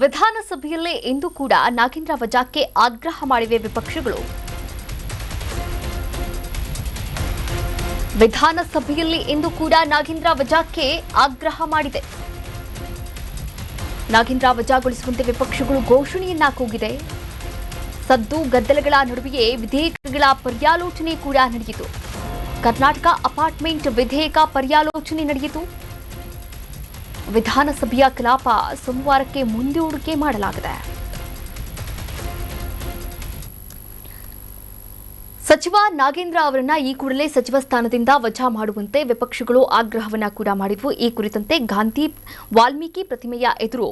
ವಿಧಾನಸಭೆಯಲ್ಲೇ ಇಂದು ಕೂಡ ನಾಗೇಂದ್ರ ವಜಾಕ್ಕೆ ಆಗ್ರಹ ಮಾಡಿವೆ ವಿಪಕ್ಷಗಳು. ವಿಧಾನಸಭೆಯಲ್ಲಿ ಇಂದು ಕೂಡ ನಾಗೇಂದ್ರ ವಜಾಕ್ಕೆ ಆಗ್ರಹ ಮಾಡಿದೆ. ನಾಗೇಂದ್ರ ವಜಾಗೊಳಿಸುವಂತೆ ವಿಪಕ್ಷಗಳು ಘೋಷಣೆಯನ್ನ ಕೂಗಿದೆ. ಸದ್ದು ಗದ್ದಲಗಳ ನಡುವೆಯೇ ವಿಧೇಯಕಗಳ ಪರ್ಯಾಲೋಚನೆ ಕೂಡ ನಡೆಯಿತು. ಕರ್ನಾಟಕ ಅಪಾರ್ಟ್ಮೆಂಟ್ ವಿಧೇಯಕ ಪರ್ಯಾಲೋಚನೆ ನಡೆಯಿತು. ವಿಧಾನಸಭೆಯ ಕಲಾಪ ಸೋಮವಾರಕ್ಕೆ ಮುಂದೂಡಿಕೆ ಮಾಡಲಾಗಿದೆ. ಸಚಿವ ನಾಗೇಂದ್ರ ಅವರನ್ನ ಈ ಕೂಡಲೇ ಸಚಿವ ಸ್ಥಾನದಿಂದ ವಜಾ ಮಾಡುವಂತೆ ವಿಪಕ್ಷಗಳು ಆಗ್ರಹವನ್ನ ಕೂಡ ಮಾಡಿದ್ವು. ಈ ಕುರಿತಂತೆ ಗಾಂಧಿ ವಾಲ್ಮೀಕಿ ಪ್ರತಿಮೆಯ ಎದುರು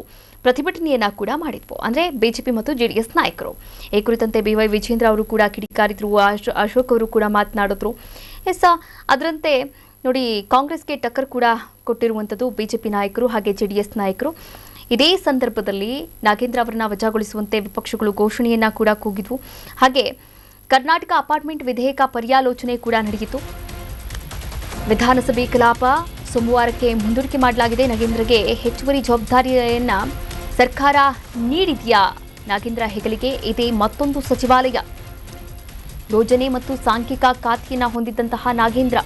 ಪ್ರತಿಭಟನೆಯನ್ನ ಕೂಡ ಮಾಡಿದ್ವು. ಅಂದ್ರೆ ಬಿಜೆಪಿ ಮತ್ತು ಜೆಡಿಎಸ್ ನಾಯಕರು. ಈ ಕುರಿತಂತೆ ಬಿವೈ ವಿಜೇಂದ್ರ ಅವರು ಕೂಡ ಕಿಡಿಕಾರಿದ್ರು. ಅಶೋಕ್ ಅವರು ಕೂಡ ಮಾತನಾಡಿದ್ರು. ಅದರಂತೆ ನೋಡಿ, ಕಾಂಗ್ರೆಸ್ಗೆ ಟಕ್ಕರ್ ಕೂಡ ಕೊಟ್ಟಿರುವಂಥದ್ದು ಬಿಜೆಪಿ ನಾಯಕರು ಹಾಗೆ ಜೆಡಿಎಸ್ ನಾಯಕರು. ಇದೇ ಸಂದರ್ಭದಲ್ಲಿ ನಾಗೇಂದ್ರ ಅವರನ್ನ ವಜಾಗೊಳಿಸುವಂತೆ ವಿಪಕ್ಷಗಳು ಘೋಷಣೆಯನ್ನ ಕೂಡ ಕೂಗಿದ್ವು. ಹಾಗೆ ಕರ್ನಾಟಕ ಅಪಾರ್ಟ್ಮೆಂಟ್ ವಿಧೇಯಕ ಪರ್ಯಾಲೋಚನೆ ಕೂಡ ನಡೆಯಿತು. ವಿಧಾನಸಭೆ ಕಲಾಪ ಸೋಮವಾರಕ್ಕೆ ಮುಂದೂಡಿಕೆ ಮಾಡಲಾಗಿದೆ. ನಾಗೇಂದ್ರಗೆ ಹೆಚ್ಚುವರಿ ಜವಾಬ್ದಾರಿಯನ್ನ ಸರ್ಕಾರ ನೀಡಿದೆಯಾ? ನಾಗೇಂದ್ರ ಹೆಗಲಿಗೆ ಇದೇ ಮತ್ತೊಂದು ಸಚಿವಾಲಯ. ಯೋಜನೆ ಮತ್ತು ಸಾಂಖ್ಯಿಕ ಖಾತೆಯನ್ನ ಹೊಂದಿದ್ದಂತಹ ನಾಗೇಂದ್ರ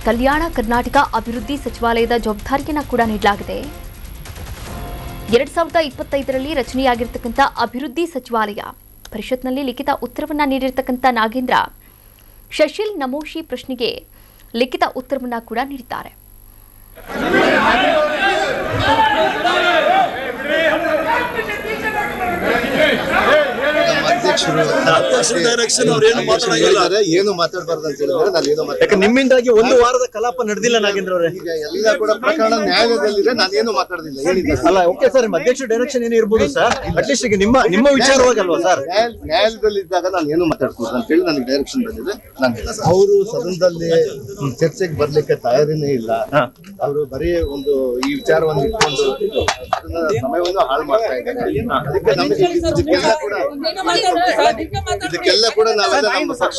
ಕಲ್ಯಾಣ ಕರ್ನಾಟಕ ಅಭಿವೃದ್ಧಿ ಸಚಿವಾಲಯದ ಜವಾಬ್ದಾರಿಯನ್ನ ಕೂಡ ನೀಡಲಾಗಿದೆ. 2025ರಲ್ಲಿ ರಚನೆಯಾಗಿರ್ತಕ್ಕಂಥ ಅಭಿವೃದ್ಧಿ ಸಚಿವಾಲಯ ಪರಿಷತ್ನಲ್ಲಿ ಲಿಖಿತ ಉತ್ತರವನ್ನ ನೀಡಿರ್ತಕ್ಕಂಥ ನಾಗೇಂದ್ರ ಶಶಿಲ್ ನಮೋಶಿ ಪ್ರಶ್ನೆಗೆ ಲಿಖಿತ ಉತ್ತರವನ್ನ ಕೂಡ ನೀಡಿದ್ದಾರೆ. ಏನು ಮಾತಾಡಬಾರ್ದು ಅಂತ ಹೇಳಿದ್ರೆ ನಾನು ಏನು ಯಾಕೆ ನಿಮ್ಮಿಂದಾಗಿ ಒಂದು ವಾರದ ಕಲಾಪ ನಡೆದಿಲ್ಲ ನಾಗೇಂದ್ರ ಅವರೇ? ಈಗ ಎಲ್ಲ ಕೂಡ ಪ್ರಕರಣ ನ್ಯಾಯಾಲಯದಲ್ಲಿದೆ. ನಾನೇನು ಮಾತಾಡೋದಿಲ್ಲ ಹೇಳಿದ್ದೆ ಅಲ್ಲ. ಓಕೆ ಸರ್, ಅಧ್ಯಕ್ಷ ಡೈರೆಕ್ಷನ್ ಏನು ಇರ್ಬೋದು ಸರ್. ಅಟ್ಲೀಸ್ಟ್ ಈಗ ನಿಮ್ಮ ವಿಚಾರವಾಗಲ್ವಾ ಸರ್? ನ್ಯಾಯಾಲಯದಲ್ಲಿದ್ದಾಗ ನಾನು ಏನು ಮಾತಾಡ್ಬೋದು ಅಂತ ಹೇಳಿ ನನಗೆ ಡೈರೆಕ್ಷನ್ ಬಂದಿದೆ. ಅವರು ಸದನದಲ್ಲಿ ಚರ್ಚೆಗೆ ಬರ್ಲಿಕ್ಕೆ ತಯಾರಿನೇ ಇಲ್ಲ. ಅವರು ಬರೀ ಒಂದು ಈ ವಿಚಾರವನ್ನು ಇಟ್ಕೊಂಡು ಅದನ್ನ ಸಮಯವನ್ನು ಹಾಳು ಮಾಡ್ತಾ ಇದ್ದಾರೆ. ಅದಕ್ಕೆ ನಮಗೆ ಇದಕ್ಕೆಲ್ಲ ಕೂಡ ನಾವೆಲ್ಲ ನಮ್ಮ ಪಕ್ಷ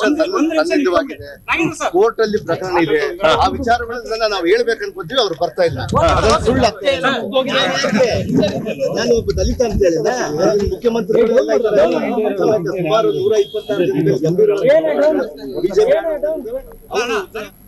ಸನ್ನಿಧವಾಗಿದೆ. ಕೋರ್ಟ್ ಅಲ್ಲಿ ಪ್ರಕರಣ ಇದೆ. ಆ ವಿಚಾರಗಳನ್ನ ನಾವು ಹೇಳ್ಬೇಕು ಅನ್ಕೊಂತೀವಿ, ಅವ್ರು ಬರ್ತಾ ಇಲ್ಲ. ಅದನ್ನ ಸುಳ್ಳು ಆಗ್ತಾ ಇಲ್ಲ. ನಾನು ಒಬ್ಬ ದಲಿತ ಅಂತ ಹೇಳಿದೆ. ಮುಖ್ಯಮಂತ್ರಿಗಳೆಲ್ಲ ಸುಮಾರು 126 ಗಂಭೀರ